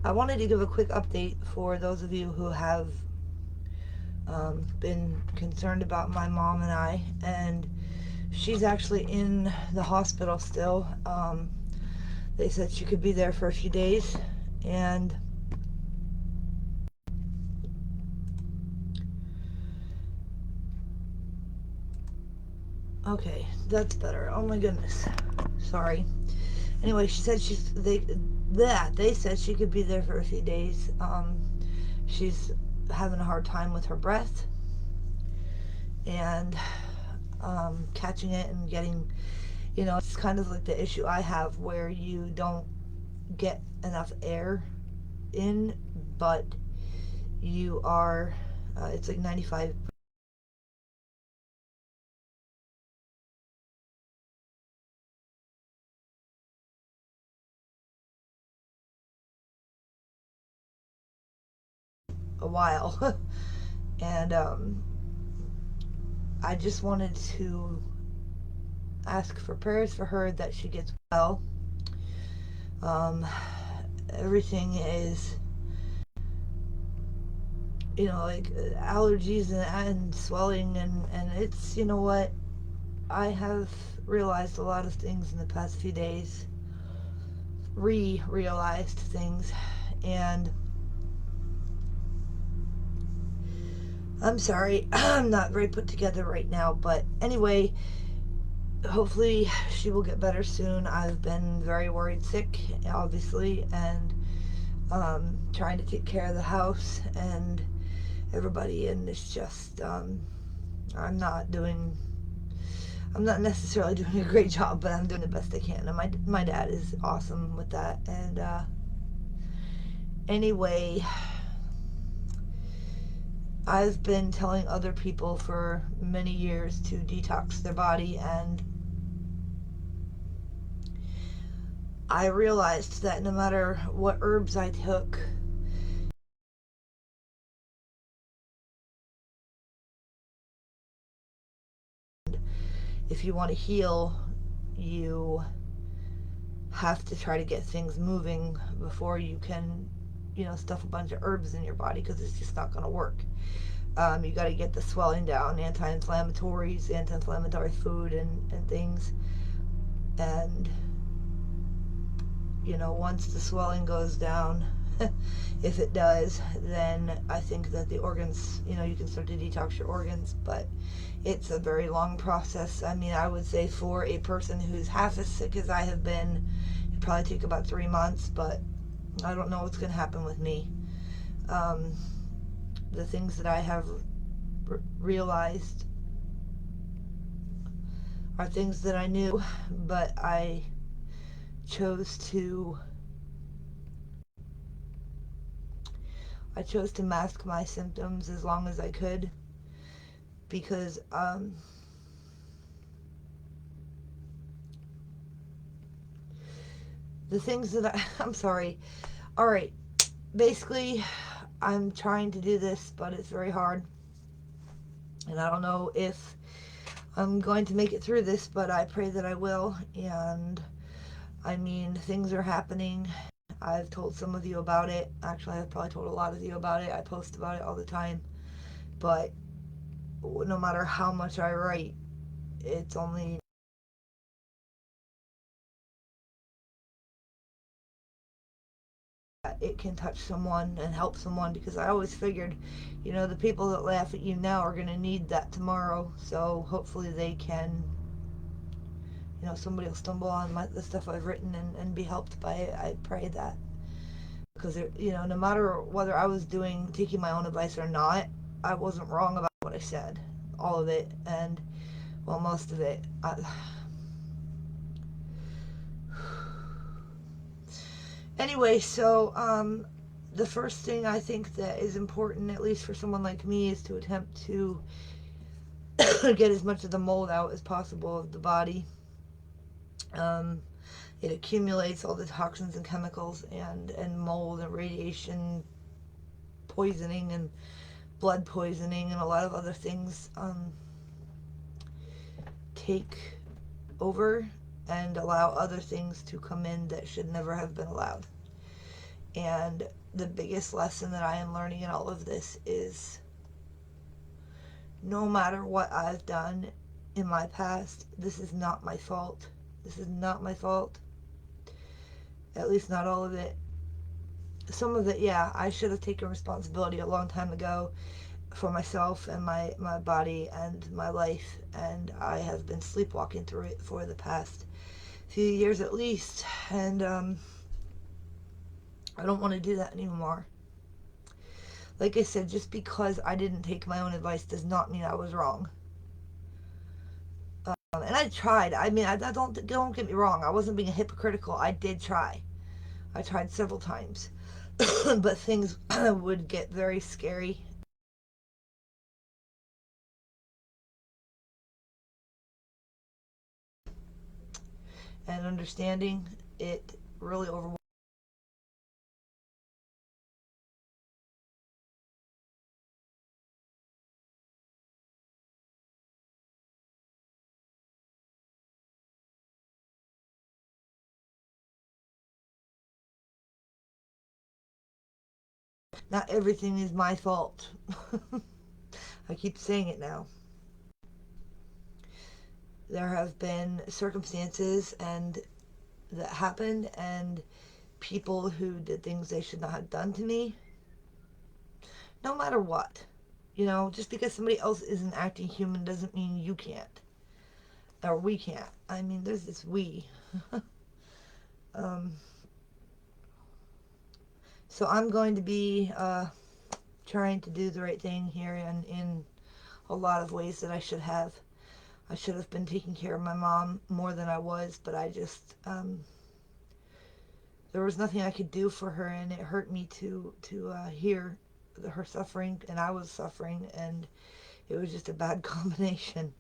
I wanted to give a quick update for those of you who have been concerned about my mom and I, and she's actually in the hospital still. They said she could be there for a few days, and okay, that's better. Oh my goodness, sorry. Anyway, she said they said she could be there for a few days. She's having a hard time with her breath and catching it and getting, it's kind of like the issue I have where you don't get enough air in, but you are, it's like 95 a while. And I just wanted to ask for prayers for her that she gets well. Um, Everything is, like allergies and swelling, and it's, what, I have realized a lot of things in the past few days, realized things, and I'm sorry, I'm not very put together right now, but anyway, hopefully she will get better soon. I've been very worried sick, obviously, and trying to take care of the house and everybody, and it's just, I'm not doing I'm not necessarily doing a great job, but I'm doing the best I can. And my dad is awesome with that. And anyway, I've been telling other people for many years to detox their body, and I realized that no matter what herbs I took, if you want to heal, you have to try to get things moving before you can, stuff a bunch of herbs in your body, because it's just not going to work. You got to get the swelling down, anti-inflammatories, anti-inflammatory food, and things. And, once the swelling goes down, if it does, then I think that the organs, you can start to detox your organs, but it's a very long process. I mean, I would say for a person who's half as sick as I have been, it'd probably take about 3 months, but I don't know what's going to happen with me. Um, the things that I have realized are things that I knew, but chose to I chose to mask my symptoms as long as I could, because the things that I'm sorry. All right, basically, I'm trying to do this, but it's very hard, and I don't know if I'm going to make it through this, but I pray that I will. And I mean, things are happening. I've told some of you about it. Actually, I've probably told a lot of you about it. I post about it all the time. But no matter how much I write, it's only it can touch someone and help someone, because I always figured, the people that laugh at you now are going to need that tomorrow. So hopefully they can, somebody will stumble on the stuff I've written, and be helped by it. I pray that, because, no matter whether I was taking my own advice or not, I wasn't wrong about what I said. All of it, and, well, most of it. Anyway, so the first thing I think that is important, at least for someone like me, is to attempt to get as much of the mold out as possible of the body. Um, it accumulates all the toxins and chemicals, and mold and radiation poisoning and blood poisoning and a lot of other things take over and allow other things to come in that should never have been allowed. And the biggest lesson that I am learning in all of this is no matter what I've done in my past, this is not my fault. This is not my fault. At least not all of it. Some of it, yeah, I should have taken responsibility a long time ago for myself and my body and my life, and I have been sleepwalking through it for the past few years at least, and I don't want to do that anymore. Like I said, just because I didn't take my own advice does not mean I was wrong. And I tried. I mean, I don't get me wrong. I wasn't being hypocritical. I did try. I tried several times, but things would get very scary. And understanding it really overwhelmed. Not everything is my fault. I keep saying it now. There have been circumstances and that happened, and people who did things they should not have done to me. No matter what, just because somebody else isn't acting human doesn't mean you can't or we can't. I mean, there's this we. um, so I'm going to be trying to do the right thing here, and in a lot of ways that I should have. I should have been taking care of my mom more than I was, but I just there was nothing I could do for her, and it hurt me to hear her suffering, and I was suffering, and it was just a bad combination.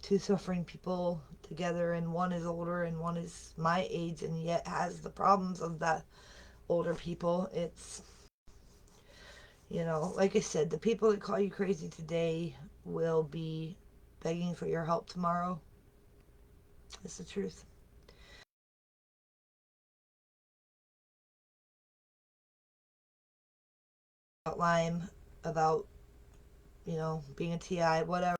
Two suffering people together, and one is older and one is my age, and yet has the problems of the older people. It's like I said, the people that call you crazy today will be begging for your help tomorrow. It's the truth. About Lyme, about being a TI, whatever.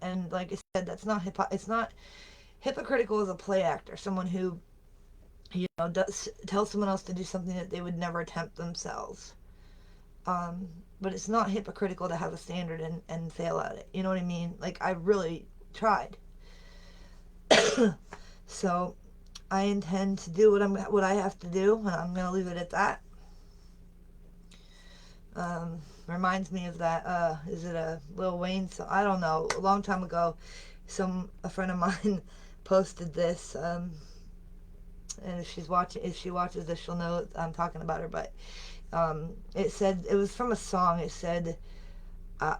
And like I said, that's not it's not hypocritical as a play actor, someone who does tell someone else to do something that they would never attempt themselves. Um, but it's not hypocritical to have a standard and fail at it. You know what I mean? Like, I really tried. So I intend to do what I have to do, and I'm gonna leave it at that. Reminds me of that. Is it a Lil Wayne song? I don't know. A long time ago, a friend of mine posted this. And if she watches this, she'll know I'm talking about her. But it said it was from a song. It said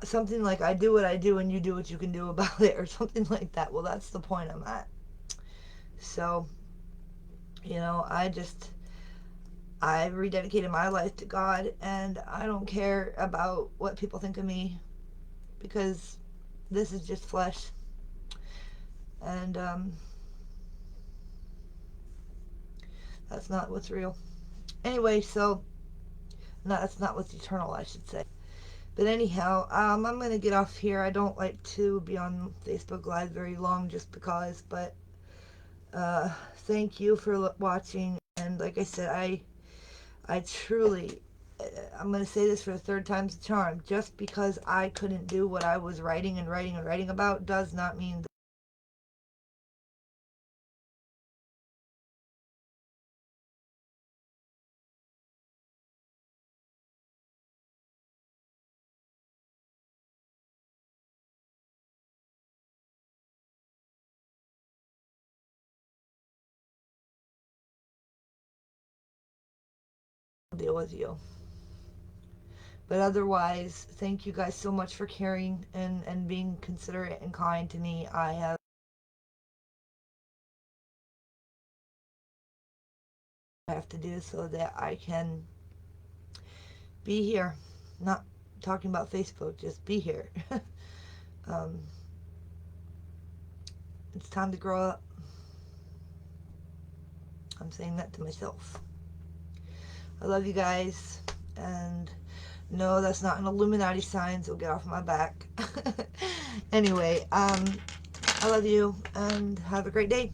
something like, "I do what I do, and you do what you can do about it," or something like that. Well, that's the point I'm at. So, I rededicated my life to God, and I don't care about what people think of me, because this is just flesh, and that's not what's real. Anyway, so no, that's not what's eternal, I should say. But anyhow, I'm gonna get off here. I don't like to be on Facebook Live very long, just because. But thank you for watching. And like I said, I truly, I'm gonna say this for the third time's the charm. Just because I couldn't do what I was writing and writing and writing about does not mean deal with you. But otherwise, thank you guys so much for caring and being considerate and kind to me. I have to do so that I can be here. Not talking about Facebook, just be here. um, it's time to grow up. I'm saying that to myself. I love you guys. And no, that's not an Illuminati sign, so get off my back. Anyway, I love you and have a great day.